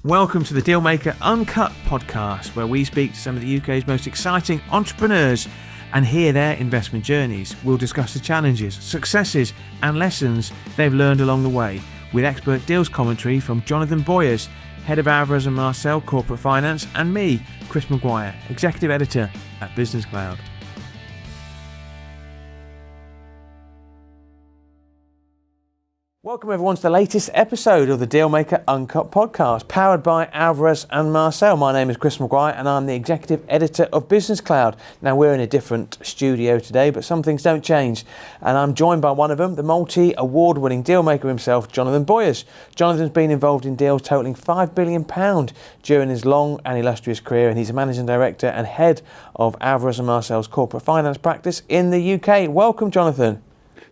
Welcome to the Dealmaker Uncut podcast, where we speak to some of the UK's most exciting entrepreneurs and hear their investment journeys. We'll discuss the challenges, successes and lessons they've learned along the way, with expert deals commentary from Jonathan Boyers, Head of Alvarez and Marsal Corporate Finance, and me, Chris Maguire, Executive Editor at BusinessCloud. Welcome everyone to the latest episode of the Dealmaker Uncut podcast, powered by Alvarez and Marsal. My name is Chris Maguire and I'm the Executive Editor of BusinessCloud. Now we're in a different studio today, but some things don't change. And I'm joined by one of them, the multi-award-winning dealmaker himself, Jonathan Boyers. Jonathan's been involved in deals totalling £5 billion during his long and illustrious career, and he's a Managing Director and Head of Alvarez and Marsal's Corporate Finance practice in the UK. Welcome, Jonathan.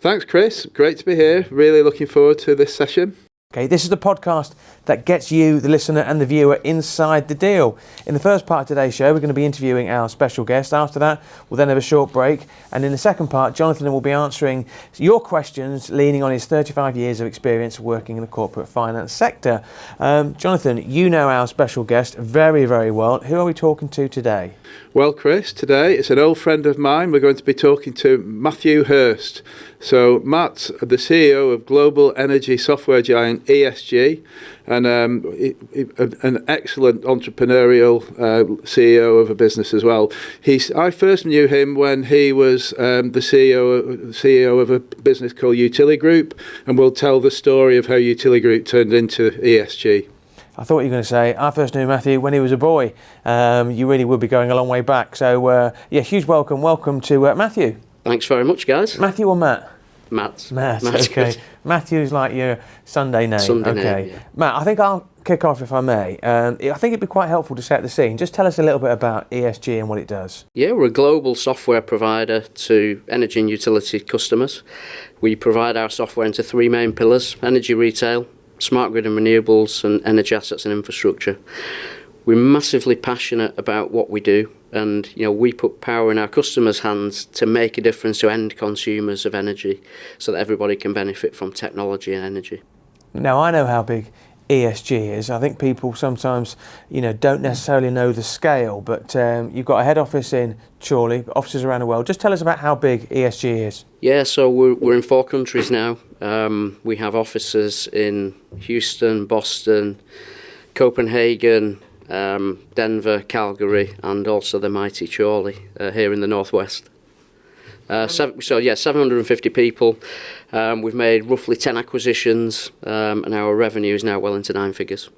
Thanks, Chris. Great to be here. Really looking forward to this session. Okay, this is the podcast that gets you, the listener and the viewer, inside the deal. In the first part of today's show, we're going to be interviewing our special guest. After that, we'll then have a short break. And in the second part, Jonathan will be answering your questions, leaning on his 35 years of experience working in the corporate finance sector. Jonathan, you know our special guest very, very well. Who are we talking to today? Well, Chris, today it's an old friend of mine. We're going to be talking to Matthew Hirst. So Matt's the CEO of global energy software giant ESG, and an excellent entrepreneurial CEO of a business as well. I first knew him when he was the CEO of a business called Utiligroup, and we'll tell the story of how Utiligroup turned into ESG. I thought you were going to say, I first knew Matthew when he was a boy. You really would be going a long way back. So, huge welcome. Welcome to Matthew. Thanks very much, guys. Matthew or Matt? Matt, okay. Good. Matthew's like your Sunday name. Name, yeah. Matt, I think I'll kick off if I may. I think it'd be quite helpful to set the scene. Just tell us a little bit about ESG and what it does. Yeah, we're a global software provider to energy and utility customers. We provide our software into three main pillars: energy retail, smart grid and renewables, and energy assets and infrastructure. We're massively passionate about what we do, and we put power in our customers' hands to make a difference to end consumers of energy so that everybody can benefit from technology and energy. Now, I know how big ESG is. I think people sometimes, don't necessarily know the scale, but you've got a head office in Chorley, offices around the world. Just tell us about how big ESG is. Yeah, so we're in 4 countries now. We have offices in Houston, Boston, Copenhagen, Denver, Calgary, and also the mighty Chorley here in the northwest. 750 people. We've made roughly 10 acquisitions, and our revenue is now well into 9 figures.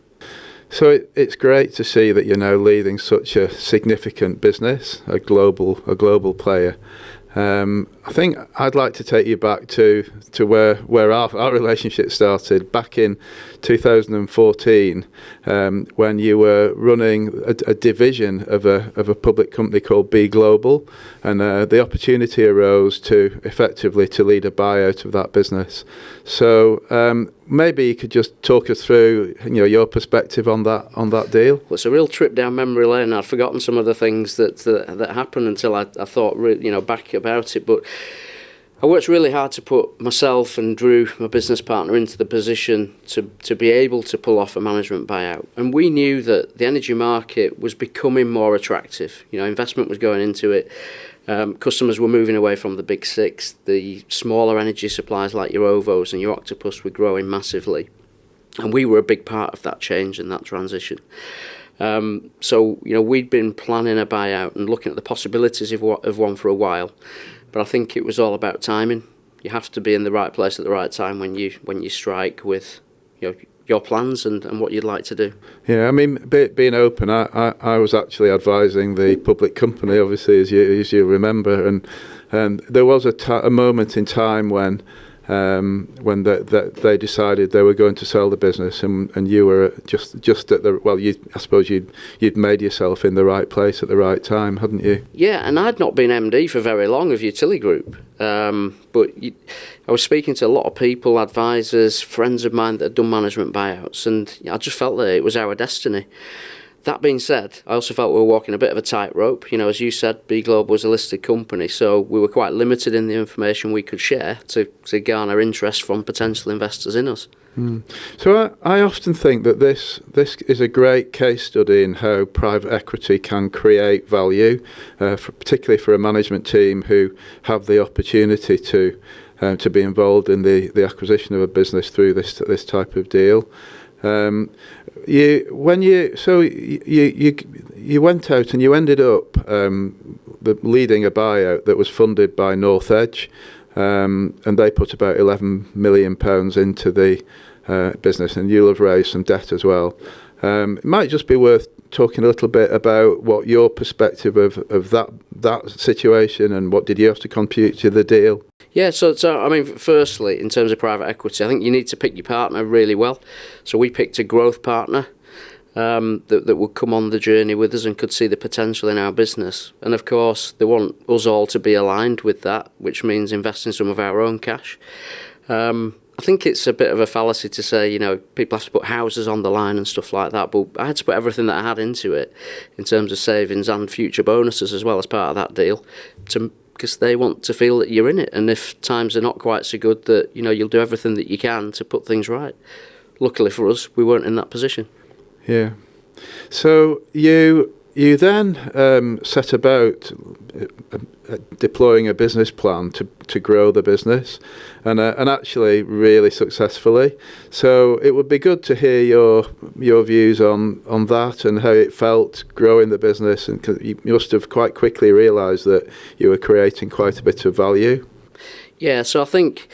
So it's great to see that you're now leading such a significant business, a global player. I think I'd like to take you back to where our relationship started back in 2014, when you were running a division of a public company called Bglobal, and the opportunity arose to lead a buyout of that business. So maybe you could just talk us through your perspective on that deal. Well, it's a real trip down memory lane. I'd forgotten some of the things that happened until I thought back about it. But I worked really hard to put myself and Drew, my business partner, into the position to be able to pull off a management buyout. And we knew that the energy market was becoming more attractive. Investment was going into it. Customers were moving away from the big six. The smaller energy suppliers like your Ovos and your Octopus were growing massively. And we were a big part of that change and that transition. So we'd been planning a buyout and looking at the possibilities of one for a while. But I think it was all about timing. You have to be in the right place at the right time when you strike with your plans and what you'd like to do. Yeah, I mean, being open, I was actually advising the public company, obviously, as you remember, and there was a moment in time when they decided they were going to sell the business, and you were just at the I suppose you'd made yourself in the right place at the right time, hadn't you? Yeah, and I'd not been MD for very long of Utiligroup, but I was speaking to a lot of people, advisors, friends of mine that had done management buyouts, and I just felt that it was our destiny. That being said, I also felt we were walking a bit of a tightrope. You know, as you said, Bglobal was a listed company, so we were quite limited in the information we could share to garner interest from potential investors in us. So I often think that this is a great case study in how private equity can create value, particularly for a management team who have the opportunity to be involved in the acquisition of a business through this type of deal. You went out and you ended up leading a buyout that was funded by North Edge. And they put about £11 million into the business, and you'll have raised some debt as well. It might just be worth talking a little bit about what your perspective of that situation, and what did you have to contribute to the deal? Yeah, so I mean, firstly, in terms of private equity, I think you need to pick your partner really well. So we picked a growth partner that would come on the journey with us and could see the potential in our business. And of course, they want us all to be aligned with that, which means investing some of our own cash. I think it's a bit of a fallacy to say, you know, people have to put houses on the line and stuff like that, but I had to put everything that I had into it in terms of savings and future bonuses as well as part of that deal, because they want to feel that you're in it, and if times are not quite so good, that, you know, you'll do everything that you can to put things right. Luckily for us, we weren't in that position. Yeah. So you then set about deploying a business plan to grow the business, and actually really successfully. So it would be good to hear your views on that and how it felt growing the business, and 'cause you must have quite quickly realised that you were creating quite a bit of value. Yeah, so I think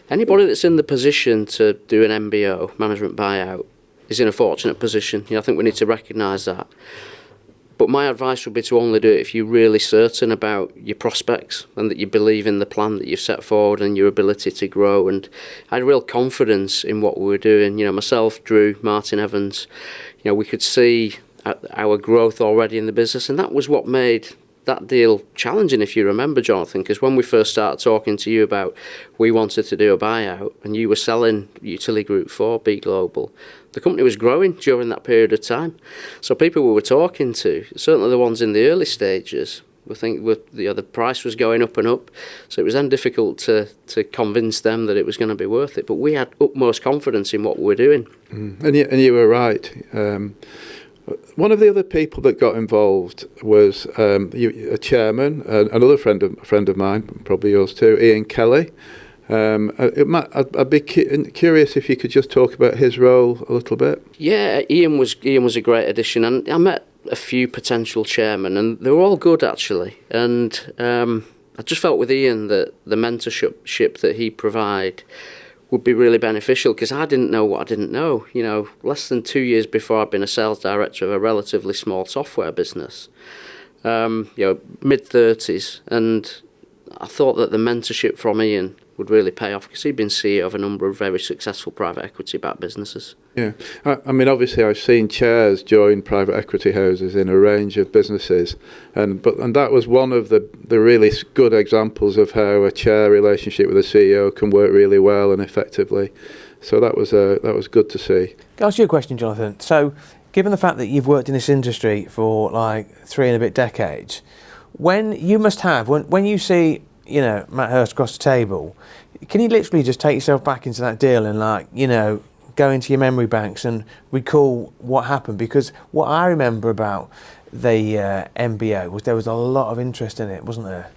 anybody that's in the position to do an MBO, management buyout, is in a fortunate position. You know, I think we need to recognise that. But my advice would be to only do it if you're really certain about your prospects and that you believe in the plan that you've set forward and your ability to grow. And I had real confidence in what we were doing. You know, myself, Drew, Martin Evans, you know, we could see our growth already in the business, and that was what made that deal challenging, if you remember, Jonathan, because when we first started talking to you about we wanted to do a buyout and you were selling Utiligroup for Bglobal, the company was growing during that period of time. So people we were talking to, certainly the ones in the early stages, the price was going up and up. So it was then difficult to convince them that it was going to be worth it. But we had utmost confidence in what we were doing. And you were right. One of the other people that got involved was a chairman, another friend of mine, probably yours too, Ian Kelly. I'd be curious if you could just talk about his role a little bit. Yeah, Ian was a great addition, and I met a few potential chairmen, and they were all good actually. And I just felt with Ian that the mentorship that he provided would be really beneficial, because I didn't know what I didn't know. You know, less than 2 years before I'd been a sales director of a relatively small software business, you know, mid-30s, and I thought that the mentorship from Ian would really pay off, because he'd been CEO of a number of very successful private equity-backed businesses. Yeah, I mean, obviously I've seen chairs join private equity houses in a range of businesses, and that was one of the really good examples of how a chair relationship with a CEO can work really well and effectively. So that was good to see. Can I ask you a question, Jonathan? So, given the fact that you've worked in this industry for like 3 and a bit decades, when you see, you know, Matt Hirst across the table, can you literally just take yourself back into that deal and, like, you know, go into your memory banks and recall what happened? Because what I remember about the MBO was there was a lot of interest in it, wasn't there?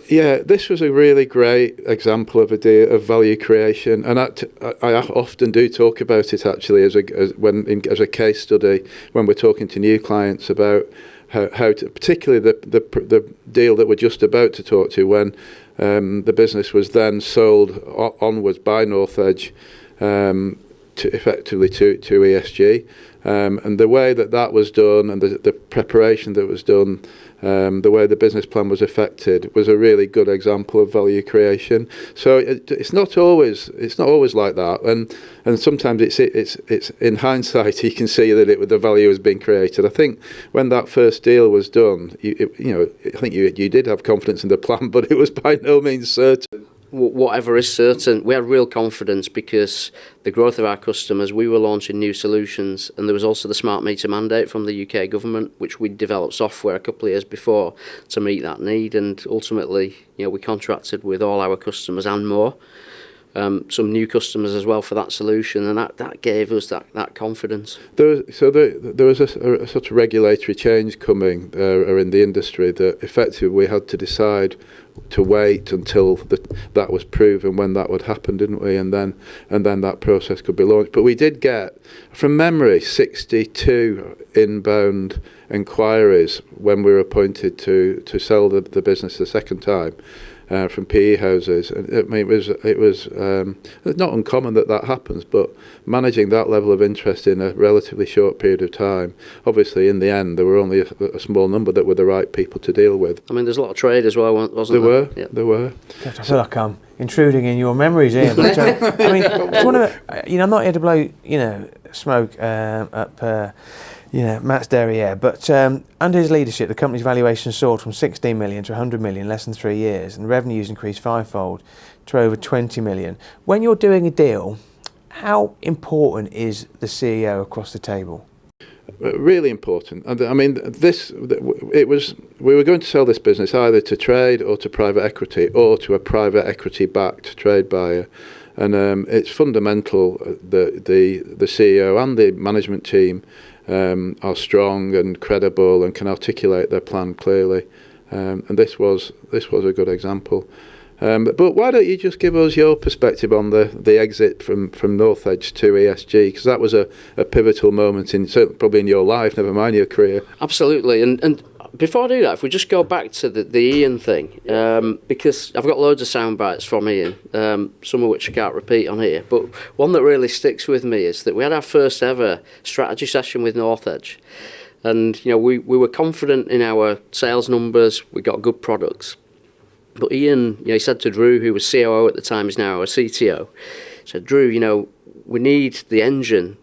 Yeah, this was a really great example of a deal of value creation, and I often do talk about it actually as a case study when we're talking to new clients about how to, particularly the deal that we're just about to talk to, when the business was then sold onwards by North Edge effectively to ESG, and the way that was done, and the preparation that was done, the way the business plan was effected, was a really good example of value creation. So it's not always like that, and sometimes it's in hindsight you can see that the value has been created. I think when that first deal was done, I think you did have confidence in the plan, but it was by no means certain. whatever is certain, we had real confidence because the growth of our customers, we were launching new solutions, and there was also the smart meter mandate from the UK government, which we developed software a couple of years before to meet that need, and ultimately, we contracted with all our customers and more. Some new customers as well for that solution, and that gave us that confidence. There was a sort of regulatory change coming in the industry that effectively we had to decide to wait until that was proven when that would happen, didn't we? And then that process could be launched. But we did get, from memory, 62 inbound inquiries when we were appointed to sell the business the second time. From PE houses. I mean, it was not uncommon that happens, but managing that level of interest in a relatively short period of time, obviously in the end there were only a small number that were the right people to deal with. I mean, there's a lot of trade as well, wasn't there? There were. God, I feel like I'm intruding in your memories here, but I mean, it's one of the, I'm not here to blow smoke up. Matt's derriere, but under his leadership, the company's valuation soared from 16 million to 100 million in less than 3 years, and revenues increased fivefold to over 20 million. When you're doing a deal, how important is the CEO across the table? Really important. And I mean, we were going to sell this business either to trade or to private equity or to a private equity-backed trade buyer. And it's fundamental that the CEO and the management team are strong and credible and can articulate their plan clearly, and this was a good example. But why don't you just give us your perspective on the exit from North Edge to ESG, because that was a pivotal moment certainly probably in your life, never mind your career. Absolutely, and before I do that, if we just go back to the Ian thing, because I've got loads of sound bites from Ian, some of which I can't repeat on here, but one that really sticks with me is that we had our first ever strategy session with North Edge, and we were confident in our sales numbers, we got good products, but Ian, he said to Drew, who was COO at the time, is now our CTO, he said, Drew, we need the engine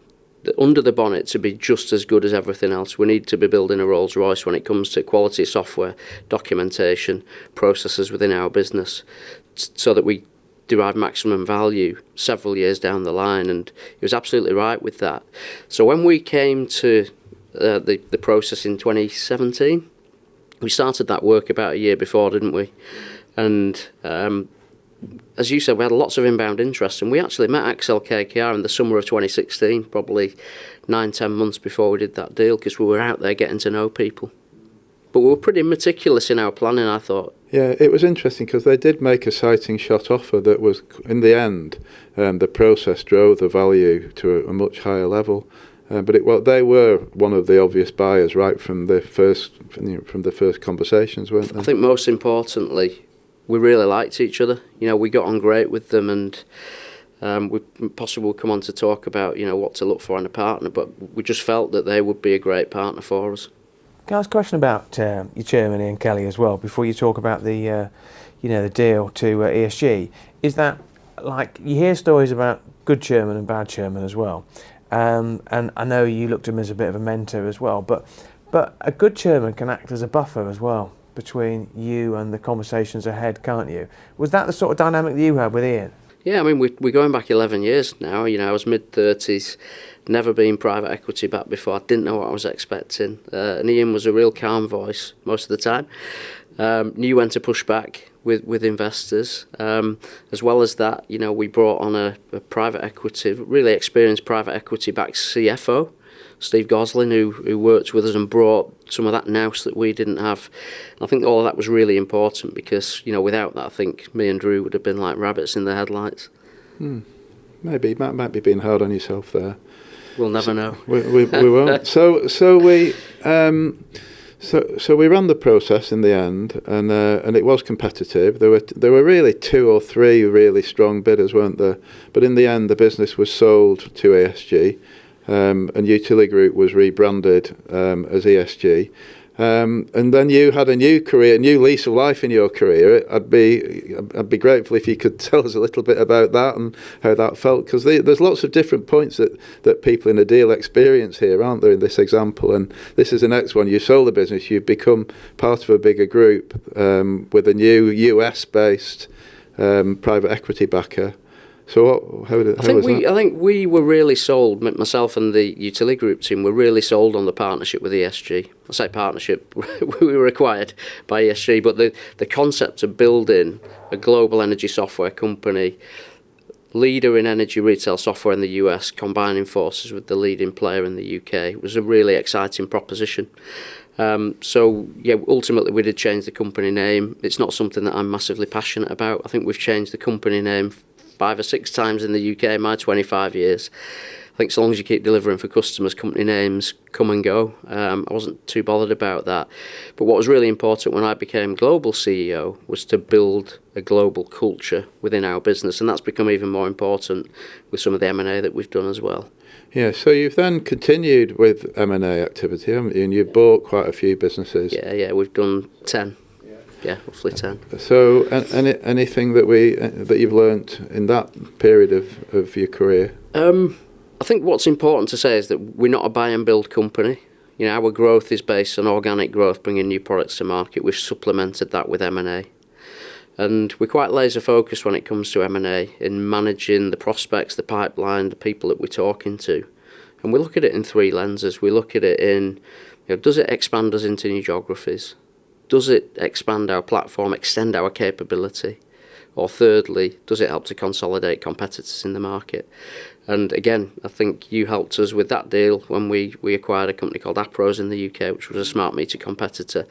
under the bonnet to be just as good as everything else. We need to be building a Rolls Royce when it comes to quality software, documentation, processes within our business, so that we derive maximum value several years down the line. And he was absolutely right with that. So when we came to the process in 2017, we started that work about a year before, didn't we? And as you said, we had lots of inbound interest, and we actually met Accel-KKR in the summer of 2016, probably 9-10 months before we did that deal, because we were out there getting to know people. But we were pretty meticulous in our planning, I thought. Yeah, it was interesting because they did make a sighting shot offer that was, in the end, the process drove the value to a much higher level. But they were one of the obvious buyers right from the first conversations, weren't they? I think most importantly, we really liked each other. We got on great with them, and we possibly will come on to talk about what to look for in a partner. But we just felt that they would be a great partner for us. Can I ask a question about your chairman Ian Kelly as well before you talk about the deal to ESG? Is that, like, you hear stories about good chairman and bad chairman as well, and I know you looked at him as a bit of a mentor as well, but a good chairman can act as a buffer as well between you and the conversations ahead, can't you? Was that the sort of dynamic that you had with Ian? Yeah, I mean, we're going back 11 years now. I was mid-30s, never been private equity back before. I didn't know what I was expecting. And Ian was a real calm voice most of the time. Knew when to push back with investors. As well as that, we brought on a private equity, really experienced private equity-backed CFO, Steve Goslin, who worked with us and brought some of that nous that we didn't have. And I think all of that was really important because, without that, I think me and Drew would have been like rabbits in the headlights. Maybe, might be being hard on yourself there. We'll never know. We won't. So we ran the process in the end, and it was competitive. There were really 2 or 3 really strong bidders, weren't there? But in the end, the business was sold to ESG. And Utiligroup was rebranded as ESG. And then you had a new career, a new lease of life in your career. I'd be grateful if you could tell us a little bit about that and how that felt, because there's lots of different points that people in a deal experience here, aren't there, in this example? And this is the next one. You sold the business, you've become part of a bigger group with a new US-based private equity backer. So how was that? I think we were really sold, myself and the Utiligroup team were really sold on the partnership with ESG. I say partnership, we were acquired by ESG, but the concept of building a global energy software company, leader in energy retail software in the US, combining forces with the leading player in the UK, was a really exciting proposition. So ultimately we did change the company name. It's not something that I'm massively passionate about. I think we've changed the company name 5 or 6 times in the UK in my 25 years. I think so long as you keep delivering for customers, company names come and go. I wasn't too bothered about that. But what was really important when I became global CEO was to build a global culture within our business, and that's become even more important with some of the M&A that we've done as well. Yeah, so you've then continued with M&A activity, haven't you? And you've bought quite a few businesses. Yeah, we've done 10. Yeah, roughly 10. So anything that you've learnt in that period of your career? I think what's important to say is that we're not a buy and build company. You know, our growth is based on organic growth, bringing new products to market. We've supplemented that with M&A. And we're quite laser focused when it comes to M&A in managing the prospects, the pipeline, the people that we're talking to. And we look at it in 3 lenses. We look at it in, does it expand us into new geographies? Does it expand our platform, extend our capability? Or thirdly, does it help to consolidate competitors in the market? And again, I think you helped us with that deal when we acquired a company called Alvarez in the UK, which was a smart meter competitor.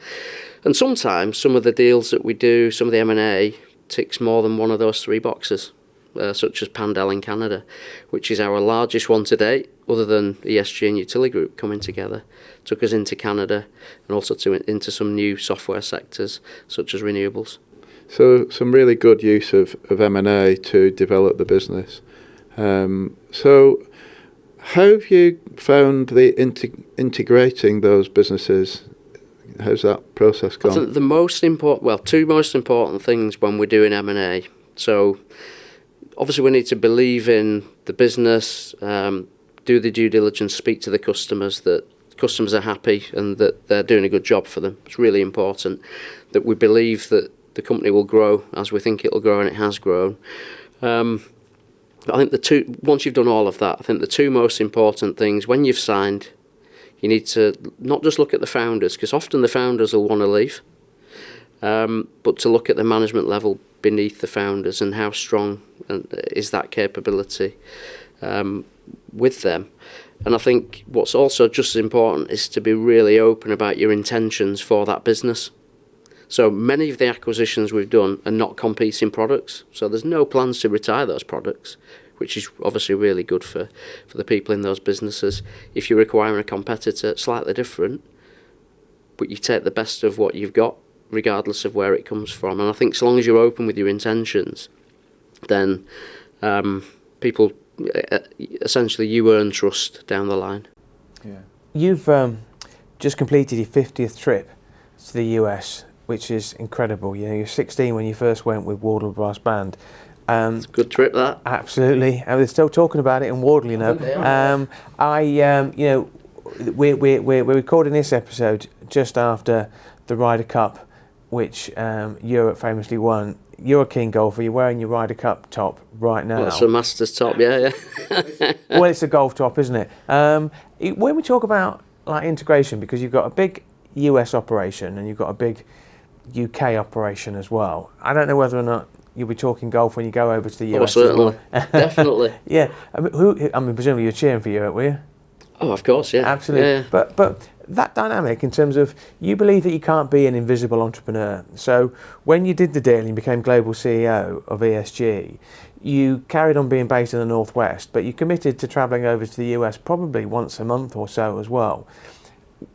And sometimes some of the deals that we do, some of the M&A, ticks more than one of those 3 boxes, such as Pandel in Canada, which is our largest one to date, other than ESG and Utiligroup coming together. Took us into Canada and also into some new software sectors, such as renewables. So some really good use of M&A to develop the business. So how have you found the integrating those businesses? How's that process gone? I think the most important, 2 most important things when we're doing M&A. So obviously we need to believe in the business, do the due diligence, speak to the customers, that customers are happy and that they're doing a good job for them. It's really important that we believe that the company will grow as we think it'll grow, and it has grown. I think once you've done all of that, I think the 2 most important things, when you've signed, you need to not just look at the founders, because often the founders will want to leave, but to look at the management level beneath the founders and how strong is that capability with them. And I think what's also just as important is to be really open about your intentions for that business. So many of the acquisitions we've done are not competing products, so there's no plans to retire those products, which is obviously really good for the people in those businesses. If you're acquiring a competitor, slightly different, but you take the best of what you've got, regardless of where it comes from. And I think so long as you're open with your intentions, then people, essentially you earn trust down the line. Yeah. You've just completed your 50th trip to the US, which is incredible. You're 16 when you first went with Wardle Brass Band. It's a good trip, that. Absolutely, and they're still talking about it in Wardle. We're recording this episode just after the Ryder Cup, which Europe famously won. You're a keen golfer. You're wearing your Ryder Cup top right now. Well, it's a Masters top, yeah. Well, it's a golf top, isn't it? When we talk about integration, because you've got a big US operation and you've got a big UK operation as well. I don't know whether or not you'll be talking golf when you go over to the US. Oh, certainly. Definitely. Yeah. I mean, presumably you're cheering for Europe, were you? Oh, of course, yeah. Absolutely. Yeah. But that dynamic in terms of, you believe that you can't be an invisible entrepreneur. So when you did the deal and you became global CEO of ESG, you carried on being based in the Northwest, but you committed to travelling over to the US probably once a month or so as well.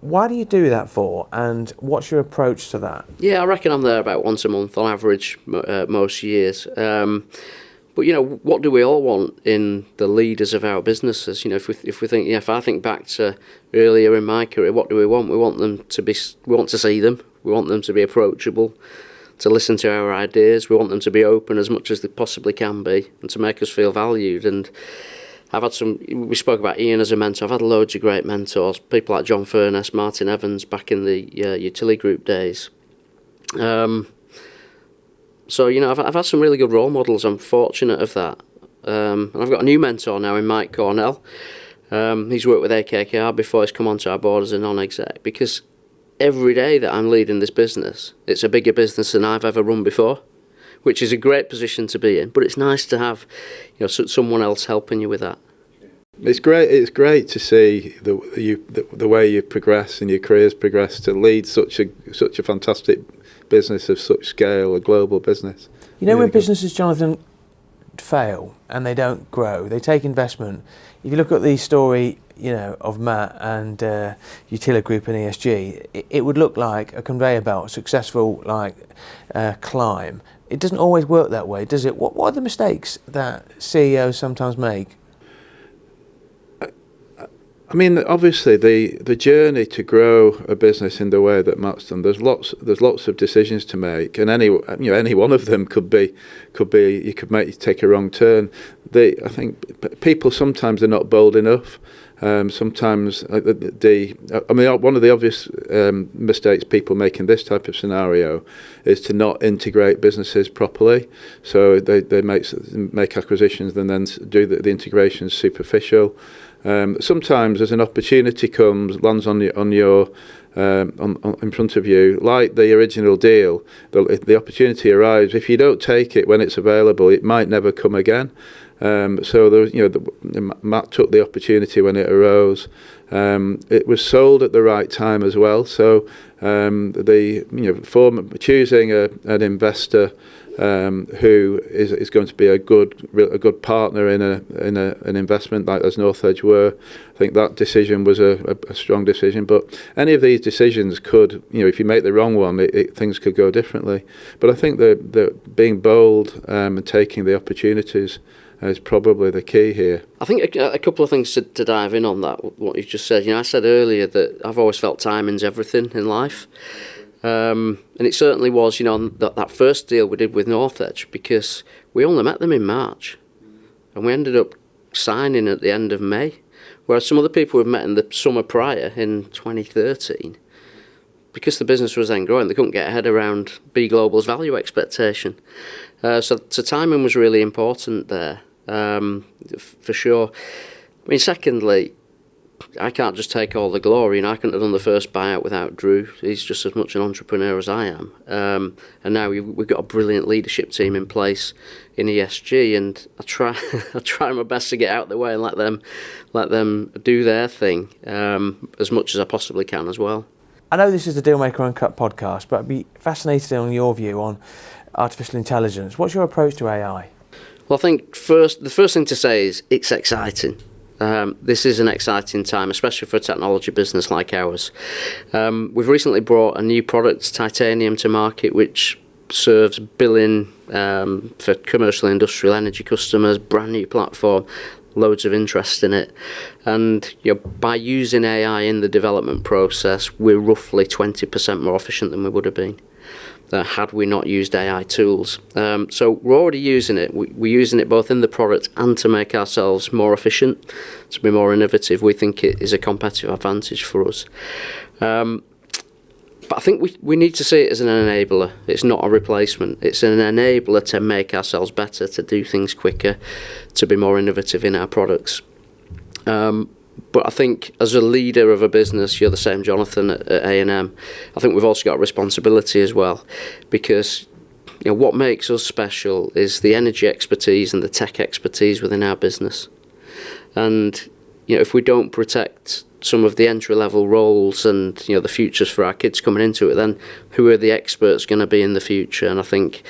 Why do you do that for, and what's your approach to that? Yeah, I reckon I'm there about once a month on average most years. But what do we all want in the leaders of our businesses? If we think, if I think back to earlier in my career, what do we want? We want to see them. We want them to be approachable, to listen to our ideas. We want them to be open as much as they possibly can be, and to make us feel valued. And I've had we spoke about Ian as a mentor. I've had loads of great mentors, people like John Furness, Martin Evans back in the Utiligroup days. So, I've had some really good role models. I'm fortunate of that. And I've got a new mentor now in Mike Cornell. He's worked with AKKR before. He's come onto our board as a non-exec, because every day that I'm leading this business, it's a bigger business than I've ever run before, which is a great position to be in. But it's nice to have, someone else helping you with that. It's great. It's great to see the way you progress and your careers progress to lead such a fantastic business of such scale, a global business. When businesses, Jonathan, fail and they don't grow, they take investment. If you look at the story, of Matt and Utiligroup and ESG, it would look like a conveyor belt, successful climb. It doesn't always work that way, does it? What are the mistakes that CEOs sometimes make? I mean, obviously, the journey to grow a business in the way that Matt's done, there's lots of decisions to make, and any one of them could be you could take a wrong turn. I think people sometimes are not bold enough. Sometimes one of the obvious mistakes people make in this type of scenario is to not integrate businesses properly. So they make acquisitions and then do the integrations superficial. Sometimes as an opportunity lands in front of you, like the original deal, the opportunity arrives. If you don't take it when it's available, it might never come again. So Matt took the opportunity when it arose. It was sold at the right time as well. So choosing an investor who is going to be a good partner in an investment like as Northedge were, I think that decision was a strong decision. But any of these decisions could, if you make the wrong one, things could go differently. But I think the being bold and taking the opportunities is probably the key here. I think a couple of things to dive in on that, what you just said. I said earlier that I've always felt timing's everything in life. And it certainly was, that first deal we did with Northedge, because we only met them in March. And we ended up signing at the end of May. Whereas some other people we've met in the summer prior, in 2013, because the business was then growing, they couldn't get ahead around Bglobal's value expectation. So timing was really important there, for sure. I mean, secondly, I can't just take all the glory, and I couldn't have done the first buyout without Drew. He's just as much an entrepreneur as I am. And now we've got a brilliant leadership team in place in ESG, and I try my best to get out of the way and let them do their thing as much as I possibly can as well. I know this is the Dealmaker Uncut podcast, but I'd be fascinated on your view on artificial intelligence. What's your approach to AI? Well, I think the first thing to say is it's exciting. This is an exciting time, especially for a technology business like ours. We've recently brought a new product, Titanium, to market, which serves billing for commercial and industrial energy customers, brand new platform, loads of interest in it. And by using AI in the development process, we're roughly 20% more efficient than we would have been had we not used AI tools. So we're already using it. We're using it both in the product and to make ourselves more efficient, to be more innovative. We think it is a competitive advantage for us. But I think we need to see it as an enabler. It's not a replacement. It's an enabler to make ourselves better, to do things quicker, to be more innovative in our products. But I think as a leader of a business, you're the same, Jonathan, at A&M. I think we've also got a responsibility as well, because what makes us special is the energy expertise and the tech expertise within our business. And if we don't protect some of the entry-level roles and the futures for our kids coming into it, then who are the experts going to be in the future? And I think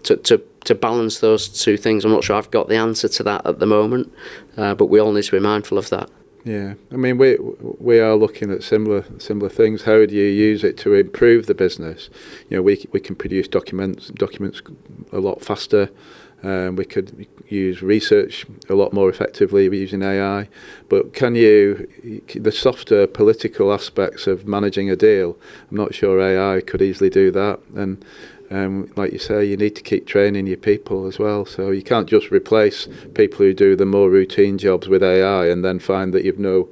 to balance those two things, I'm not sure I've got the answer to that at the moment, but we all need to be mindful of that. Yeah, I mean, we are looking at similar things. How do you use it to improve the business? We can produce documents a lot faster. We could use research a lot more effectively using AI. But the softer political aspects of managing a deal, I'm not sure AI could easily do that. And like you say, you need to keep training your people as well. So you can't just replace people who do the more routine jobs with AI and then find that you've no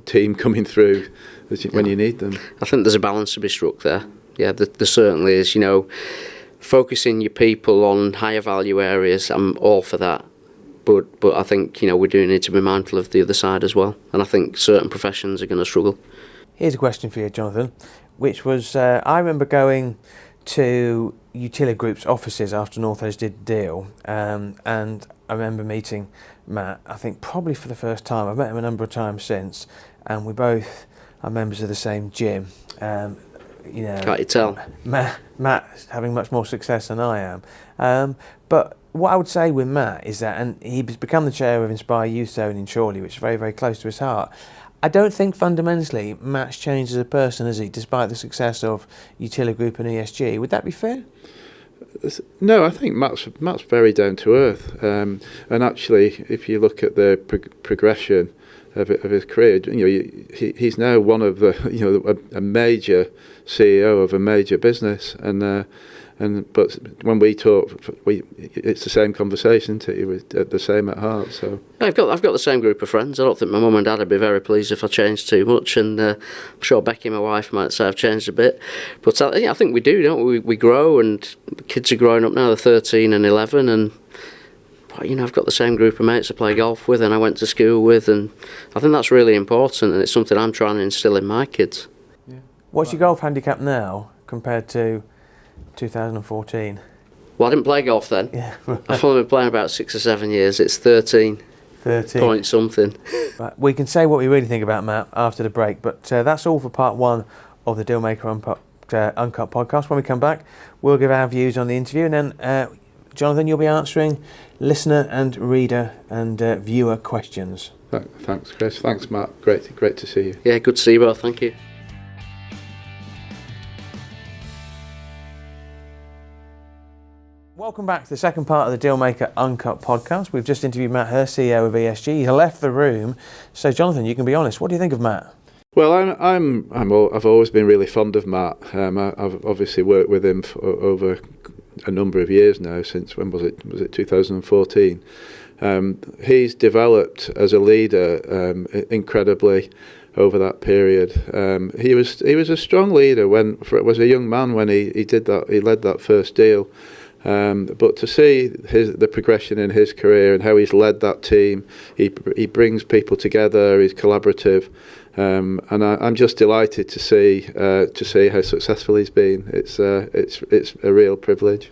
team coming through when you need them. I think there's a balance to be struck there. there certainly is. Focusing your people on higher value areas, I'm all for that. But I think, we do need to be mindful of the other side as well. And I think certain professions are going to struggle. Here's a question for you, Jonathan, which was, I remember going to Utiligροup's offices after North Edge did the deal, and I remember meeting Matt, I think probably for the first time. I've met him a number of times since, and we both are members of the same gym. Can't you tell? Matt's having much more success than I am. But what I would say with Matt is that, and he's become the chair of Inspire Youth Zone in Chorley, which is very, very close to his heart. I don't think fundamentally Matt's changed as a person, has he, despite the success of Utiligroup and ESG. Would that be fair? No, I think Matt's very down to earth, and actually, if you look at the progression of his career, he's now one of the a major CEO of a major business, but when we talk, it's the same conversation. We're the same at heart. So I've got the same group of friends. I don't think my mum and dad would be very pleased if I changed too much, and I'm sure Becky, my wife, might say I've changed a bit. But I think we do, don't we? We grow, and the kids are growing up now. They're 13 and 11, and I've got the same group of mates I play golf with and I went to school with, and I think that's really important, and it's something I'm trying to instill in my kids. Yeah. What's your golf handicap now compared to 2014? Well, I didn't play golf then. Yeah. I've only been playing about 6 or 7 years. It's 13 point something. Right. We can say what we really think about Matt after the break, but that's all for part one of the Dealmaker Uncut podcast. When we come back, we'll give our views on the interview, and then Jonathan, you'll be answering listener and reader and viewer questions. Thanks, Chris. Thanks, Matt. Great to see you. Yeah, good to see you both. Thank you. Welcome back to the second part of the Dealmaker Uncut podcast. We've just interviewed Matt Hirst, CEO of ESG. He's left the room. So, Jonathan, you can be honest. What do you think of Matt? Well, I've always been really fond of Matt. I've obviously worked with him for over a number of years now. Since when was it? Was it 2014? He's developed as a leader incredibly over that period. He was a strong leader was a young man when he did that. He led that first deal. But to see the progression in his career and how he's led that team, he brings people together. He's collaborative, and I'm just delighted to see how successful he's been. It's a real privilege.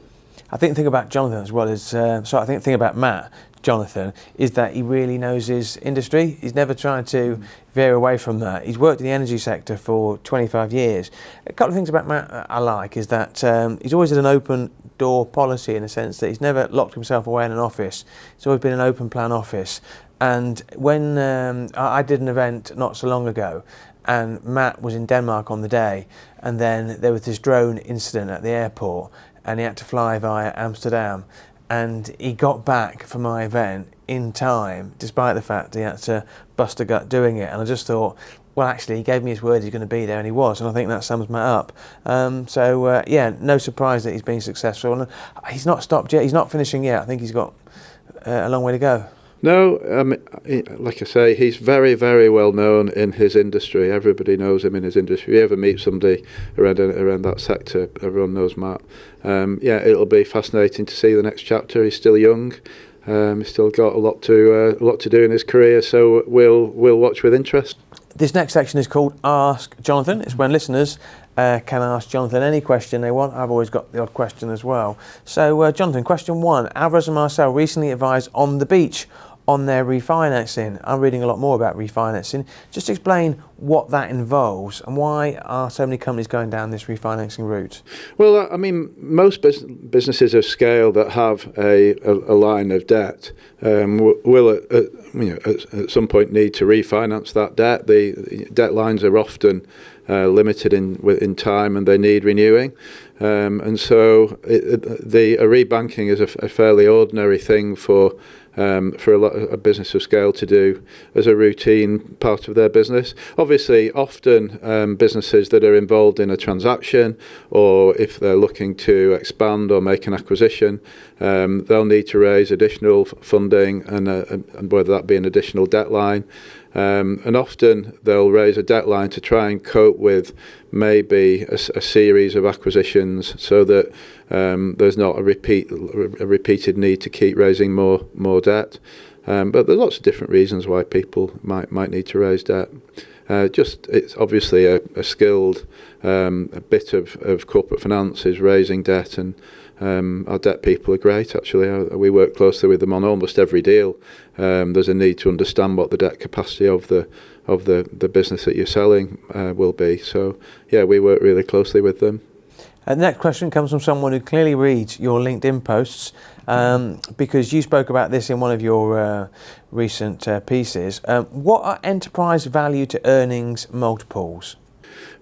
I think the thing about Jonathan as well is, I think the thing about Matt, Jonathan, is that he really knows his industry. He's never tried to veer away from that. He's worked in the energy sector for 25 years. A couple of things about Matt I like is that he's always had an open door policy, in the sense that he's never locked himself away in an office. It's always been an open plan office. And when I did an event not so long ago, and Matt was in Denmark on the day, and then there was this drone incident at the airport, and he had to fly via Amsterdam, and he got back for my event in time, despite the fact he had to bust a gut doing it. And I just thought, well, actually, he gave me his word he's going to be there, and he was, and I think that sums Matt up. No surprise that he's been successful. And he's not stopped yet, he's not finishing yet. I think he's got a long way to go. No, like I say, he's very, very well known in his industry. Everybody knows him in his industry. If you ever meet somebody around that sector, everyone knows Matt. It'll be fascinating to see the next chapter. He's still young. He's still got a lot to do in his career. So we'll watch with interest. This next section is called Ask Jonathan. It's when listeners can ask Jonathan any question they want. I've always got the odd question as well. So, Jonathan, question one. Alvarez and Marsal recently advised On the Beach on their refinancing. I'm reading a lot more about refinancing. Just explain what that involves and why are so many companies going down this refinancing route? Well, I mean, most businesses of scale that have a line of debt will at some point need to refinance that debt. The debt lines are often limited in time, and they need renewing. And so a rebanking is a fairly ordinary thing for a business of scale to do as a routine part of their business. Obviously, often businesses that are involved in a transaction, or if they're looking to expand or make an acquisition, they'll need to raise additional funding, and whether that be an additional debt line. And often they'll raise a debt line to try and cope with maybe a series of acquisitions, so that there's not a repeated need to keep raising more debt. But there's lots of different reasons why people might need to raise debt. It's obviously a skilled bit of corporate finance is raising debt, and our debt people are great. Actually, we work closely with them on almost every deal. There's a need to understand what the debt capacity of the business that you're selling will be. So yeah, we work really closely with them. The next question comes from someone who clearly reads your LinkedIn posts, because you spoke about this in one of your recent pieces. What are enterprise value to earnings multiples?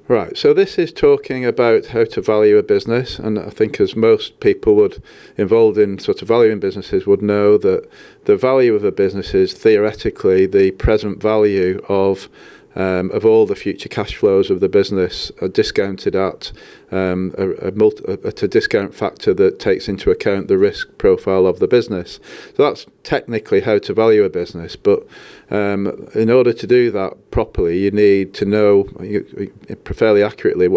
Right, so this is talking about how to value a business, and I think as most people involved in sort of valuing businesses would know, that the value of a business is theoretically the present value of all the future cash flows of the business are discounted at a discount factor that takes into account the risk profile of the business. So that's technically how to value a business, but in order to do that properly, you need to know fairly accurately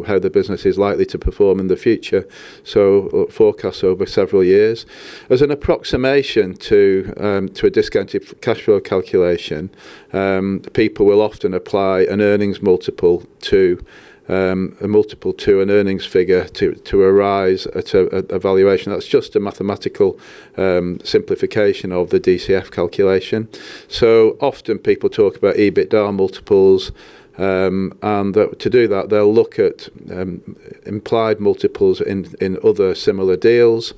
how the business is likely to perform in the future. So forecasts over several years. As an approximation to a discounted cash flow calculation, people will often apply an earnings multiple to an earnings figure to arise at a valuation. That's just a mathematical simplification of the DCF calculation. So often people talk about EBITDA multiples, and to do that they'll look at implied multiples in other similar deals,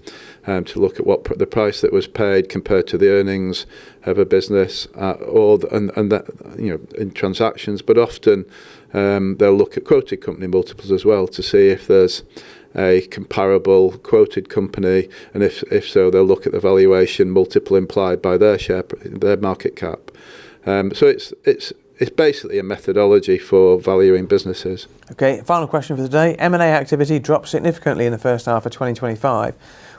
to look at what the price that was paid compared to the earnings of a business, in transactions. But often they'll look at quoted company multiples as well, to see if there's a comparable quoted company, and if so, they'll look at the valuation multiple implied by their market cap. So it's basically a methodology for valuing businesses. Okay, final question for the day. M&A activity dropped significantly in the first half of 2025,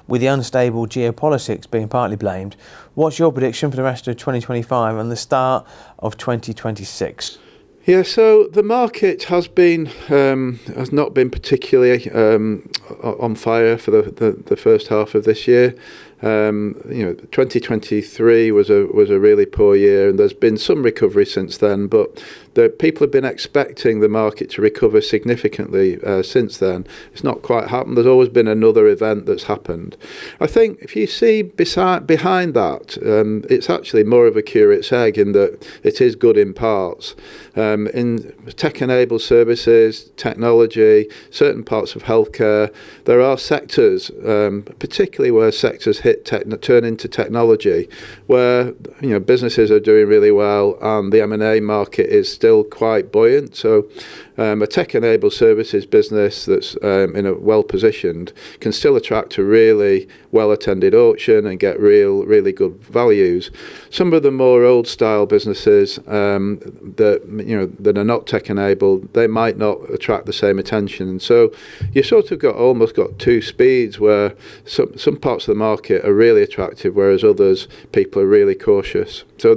with the unstable geopolitics being partly blamed. What's your prediction for the rest of 2025 and the start of 2026? Yeah, so the market has not been particularly on fire for the first half of this year. 2023 was a really poor year, and there's been some recovery since then, but people have been expecting the market to recover significantly since then. It's not quite happened. There's always been another event that's happened. I think if you see behind that, it's actually more of a curate's egg, in that it is good in parts. In tech-enabled services, technology, certain parts of healthcare, there are sectors, particularly where sectors turn into technology, where businesses are doing really well, and the M&A market is still quite buoyant. So a tech-enabled services business that's well positioned can still attract a really well-attended auction and get really good values. Some of the more old-style businesses that are not tech-enabled, they might not attract the same attention. And so you sort of almost got two speeds, where some parts of the market are really attractive, whereas others, people are really cautious. So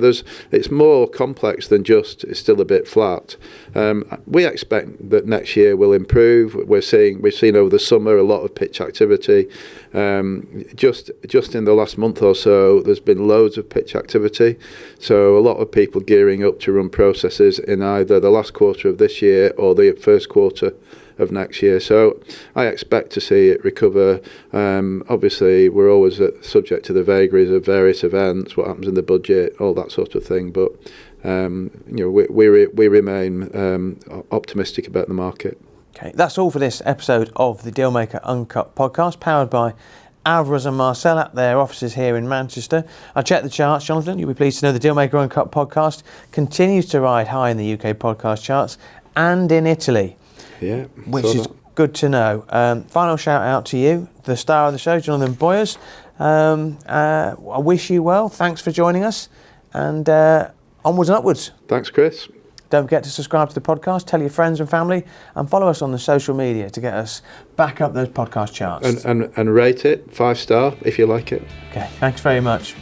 it's more complex than just it's still a bit flat. We expect that next year will improve. We've seen over the summer a lot of pitch activity. Just in the last month or so, there's been loads of pitch activity. So a lot of people gearing up to run processes in either the last quarter of this year or the first quarter of next year. So I expect to see it recover. Obviously, we're always subject to the vagaries of various events, what happens in the budget, all that sort of thing. But we remain optimistic about the market. Okay, that's all for this episode of the Dealmaker Uncut podcast, powered by Alvarez and Marsal at their offices here in Manchester. I checked the charts, Jonathan. You'll be pleased to know the Dealmaker Uncut podcast continues to ride high in the UK podcast charts and in Italy. Yeah, which is good to know. Final shout out to you, the star of the show, Jonathan Boyers. I wish you well. Thanks for joining us, and onwards and upwards. Thanks, Chris. Don't forget to subscribe to the podcast, tell your friends and family, and follow us on the social media to get us back up those podcast charts. And rate it 5-star if you like it. Okay, thanks very much.